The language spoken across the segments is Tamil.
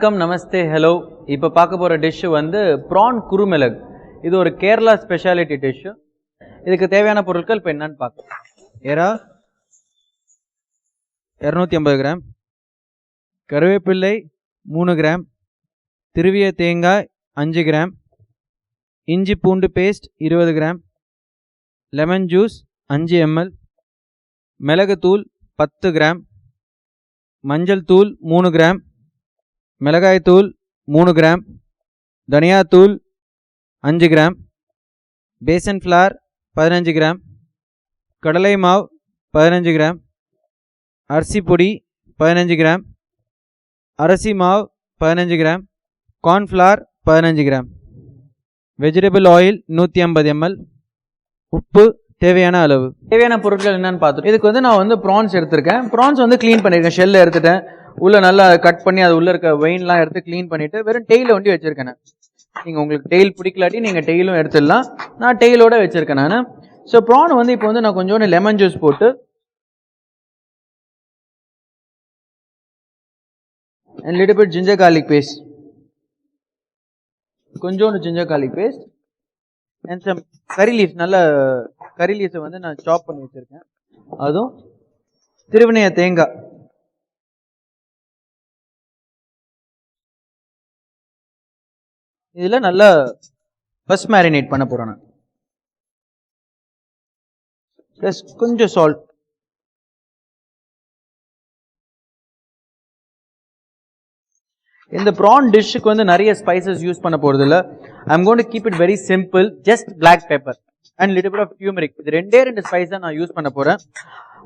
வணக்கம், நமஸ்தே, ஹலோ. இப்போ பார்க்க போகிற டிஷ்ஷு வந்து ப்ரான் குருமிளகு. இது ஒரு கேரளா ஸ்பெஷாலிட்டி டிஷ்ஷு. இதுக்கு தேவையான பொருட்கள் இப்போ என்னன்னு பார்க்கலாம். எறா 250 கிராம், கருவேப்பிள்ளை 3 கிராம், திருவிய தேங்காய் 5 கிராம், இஞ்சி பூண்டு paste 20 gram, lemon juice 5 ml, மிளகுத்தூள் 10 கிராம், மஞ்சள் தூள் 3 கிராம், மிளகாய் தூள் 3 கிராம், தனியாத்தூள் 5 கிராம், பேசன் ஃப்ளார் 15 கிராம், கடலை மாவு 15 கிராம், அரிசி பொடி 15 கிராம், அரிசி மாவு 15 gram, cornflour 15 gram, vegetable oil 150 ml, உப்பு தேவையான அளவு. தேவையான பொருட்கள் என்னன்னு பார்த்துட்டு இதுக்கு வந்து நான் வந்து ப்ரான்ஸ் எடுத்திருக்கேன். ப்ரான்ஸ் வந்து க்ளீன் பண்ணியிருக்கேன், ஷெல்ல எடுத்துட்டேன், உள்ள நல்லா கட் பண்ணி அது உள்ள இருக்க வெயின்லாம் எடுத்து க்ளீன் பண்ணிட்டு வெறும் டெய்ல ஒண்டி வச்சிருக்கேன். நீங்க உங்களுக்கு டெய்ல் பிடிக்கலாட்டி நீங்க டெய்லும் எடுத்துடலாம். நான் டெய்லோட வச்சிருக்கேன் நான். ஸோ ப்ரான் வந்து இப்போ வந்து நான் கொஞ்சோண்டு லெமன் ஜூஸ் போட்டு and little bit ginger garlic paste, கொஞ்சோண்டு ginger garlic paste and some curry leaves. நல்ல கரி லீவ்ஸை வந்து நான் சாப் பண்ணி வச்சிருக்கேன். அதுவும் திருவினைய தேங்காய், இதுல நல்லா ஃபர்ஸ்ட் மேரினேட் பண்ண போறேன் நான். ப்ளஸ் கொஞ்சம் சால்ட். இந்த ப்ரான் டிஷ்ஷுக்கு வந்து நிறைய ஸ்பைசஸ் யூஸ் பண்ண போறது இல்ல. I'm going to keep it very simple. Just black pepper and little bit of turmeric. இது ரெண்டு ஸ்பைஸா நான் யூஸ் பண்ண போறேன்.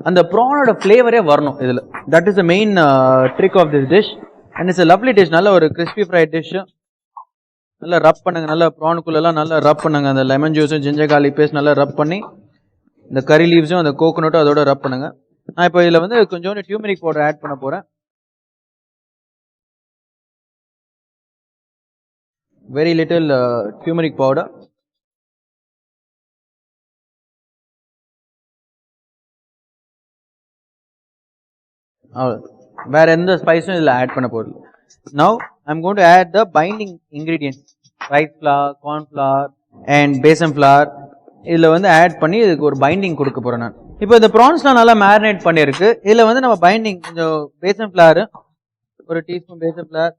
அந்த ப்ரானோட ஃபிளேவரே வரணும் இதுல. That is the main trick of this dish and it's a lovely dish. நல்ல ஒரு கிறிஸ்பி ஃப்ரைட் டிஷ். நல்லா ரப் பண்ணுங்க, நல்லா ப்ரானுக்குள்ளெல்லாம் நல்லா ரப் பண்ணுங்க. அந்த லெமன் ஜூஸும் ஜிஞ்சர் கார்லிக் பேஸ்ட் நல்லா ரப் பண்ணி இந்த கரி லீவ்ஸும் அந்த கோகோனட்டும் அதோட ரப் பண்ணுங்க. நான் இப்போ இதில் வந்து கொஞ்சோண்டு டியூமரிக் பவுடர் ஆட் பண்ண போறேன். Very little turmeric powder. வேற எந்த ஸ்பைஸும் இதில் ஆட் பண்ண போறது. Now I'm going to add the binding ingredients, rice flour, corn flour and besan flour. இதில் வந்து ஆட் பண்ணி இதுக்கு ஒரு பைண்டிங் கொடுக்க போறேன் நான். இப்போ இந்த ப்ரான்ஸ்லாம் நல்லா மேரினேட் பண்ணியிருக்கு. இதில் வந்து நம்ம பைண்டிங் கொஞ்சம் பேசன் ஃப்ளார், ஒரு teaspoon besan flour,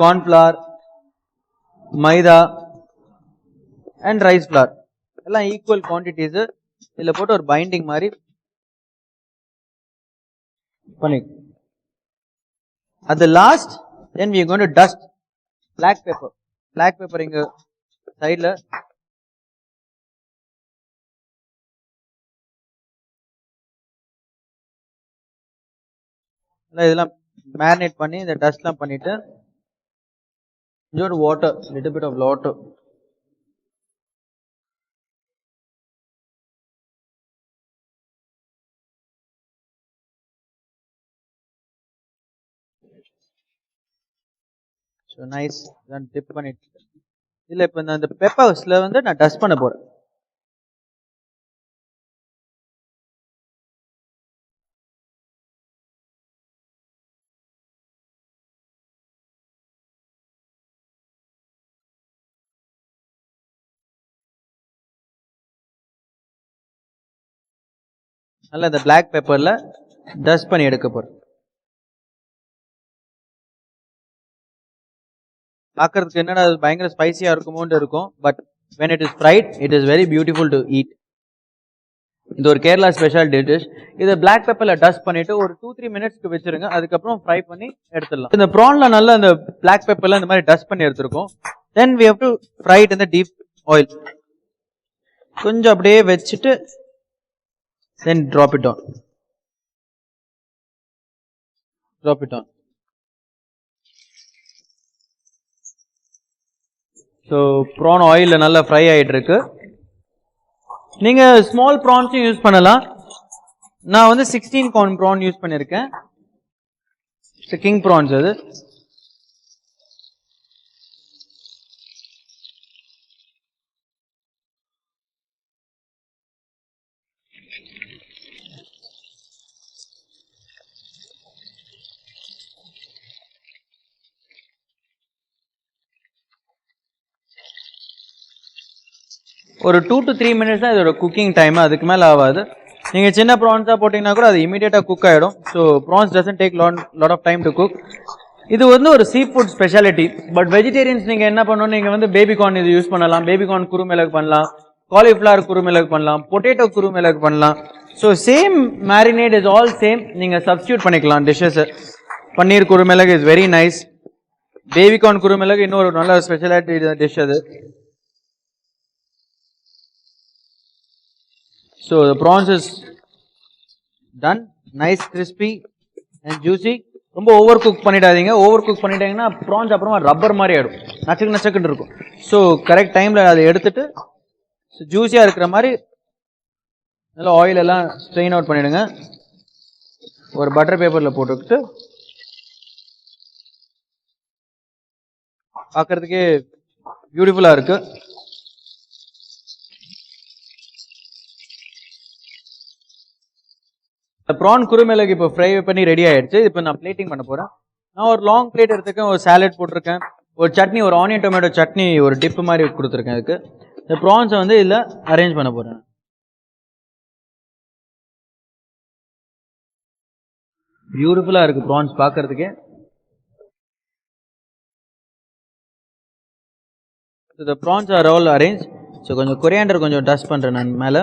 corn flour, maida and rice flour எல்லாம் ஈக்குவல் குவான்டிட்டிஸ் இதில் போட்டு ஒரு பைண்டிங் மாதிரி பண்ணி at the last then we are going to dust black pepper இங்க சைடுல இதெல்லாம் மேரினேட் பண்ணி இந்த டஸ்ட்லாம் பண்ணிட்டு கொஞ்சோண்டு water, little bit of water. So nice தான் டிப் பண்ணிட்டு இல்லை இப்போ இந்த பெப்பர்ஸ்ல வந்து நான் டஸ்ட் பண்ண போறேன். நல்லா இந்த பிளாக் பெப்பர்ல டஸ்ட் பண்ணி எடுக்க போறேன். பார்க்கறதுக்கு என்னடா பயங்கர ஸ்பைசியா இருக்குமோன்னு இருக்கும். But when it is fried it is very beautiful to eat. இது ஒரு கேரளா ஸ்பெஷல் டிஷ். இதை பிளாக் பெப்பர்ல டஸ்ட் பண்ணிட்டு ஒரு 2-3 மினிட்ஸ்க்கு வச்சிருங்க. அதுக்கப்புறம் ஃப்ரை பண்ணி எடுத்துடலாம். இந்த ப்ரான்ல நல்லா இந்த பிளாக் பெப்பர்ல இந்த மாதிரி டஸ்ட் பண்ணி எடுத்திருக்கோம். then we have to fry it in the deep oil. கொஞ்சம் அப்படியே வச்சுட்டு then drop it on. So prawn ஆயில்ல நல்லா ஃப்ரை ஆயிட்டு இருக்கு. நீங்க ஸ்மால் ப்ரான்ஸும் யூஸ் பண்ணலாம். நான் வந்து 16 corn ப்ரான் யூஸ் பண்ணிருக்கேன். கிங் ப்ரான்ஸ் அது. ஒரு 2 to 3 மினிட்ஸ் தான் இதோட குக்கிங் டைம், அதுக்கு மேலே ஆகாது. நீங்கள் சின்ன ப்ரான்ஸாக போட்டிங்கன்னா கூட அது இமீடியட்டாக குக் ஆகிடும். So prawns doesn't take lot of time to cook. இது வந்து ஒரு seafood speciality. But vegetarians நீங்கள் என்ன பண்ணணும், நீங்கள் வந்து பேபிகார்ன் இது யூஸ் பண்ணலாம். பேபிகார்ன் குருமிளகு பண்ணலாம், காலிஃப்ளவர் குருமிளகு பண்ணலாம், பொட்டேட்டோ குருமிளகு பண்ணலாம். So same marinate is all same. நீங்கள் சப்ஸ்டியூட் பண்ணிக்கலாம் டிஷ்ஷஸ். பன்னீர் குருமிளகு இஸ் வெரி நைஸ். பேபிகார்ன் குருமிளகு இன்னொரு நல்ல ஸ்பெஷாலிட்டி டிஷ் அது. So the prawns is done, nice crispy and juicy. ரொம்ப ஓவர் குக் பண்ணிடாதீங்க. ஓவர் குக் பண்ணிட்டீங்கன்னா ப்ரான்ஸ் அப்புறமா ரப்பர் மாதிரி ஆகிடும், நச்சுக்கு நச்சுக்குன்னு இருக்கும். ஸோ கரெக்ட் டைமில் அதை எடுத்துட்டு ஜூஸியாக இருக்கிற மாதிரி நல்லா ஆயில் எல்லாம் ஸ்ட்ரெயின் அவுட் பண்ணிவிடுங்க. ஒரு பட்டர் பேப்பரில் போட்டுக்கிட்டு பார்க்குறதுக்கே பியூட்டிஃபுல்லாக இருக்குது. ப்ரான் குருமிளகு இப்போ ஃப்ரை பண்ணி ரெடி ஆயிடுச்சு. இப்போ நான் பிளேட்டிங் பண்ண போகிறேன். நான் ஒரு லாங் பிளேட் எடுத்துக்கேன், ஒரு சாலட் போட்டிருக்கேன், ஒரு சட்னி, ஒரு ஆனியன் டொமேட்டோ சட்னி, ஒரு டிப் மாதிரி கொடுத்துருக்கேன். இதுக்கு இந்த ப்ரான்ஸை வந்து இதில் அரேஞ்ச் பண்ண போகிறேன். பியூட்டிஃபுல்லாக இருக்குது ப்ரான்ஸ் பார்க்கறதுக்கே. The prawns are all arranged. So கொஞ்சம் கொரியாண்டர் கொஞ்சம் டஸ்ட் பண்ணுறேன் நான் மேலே.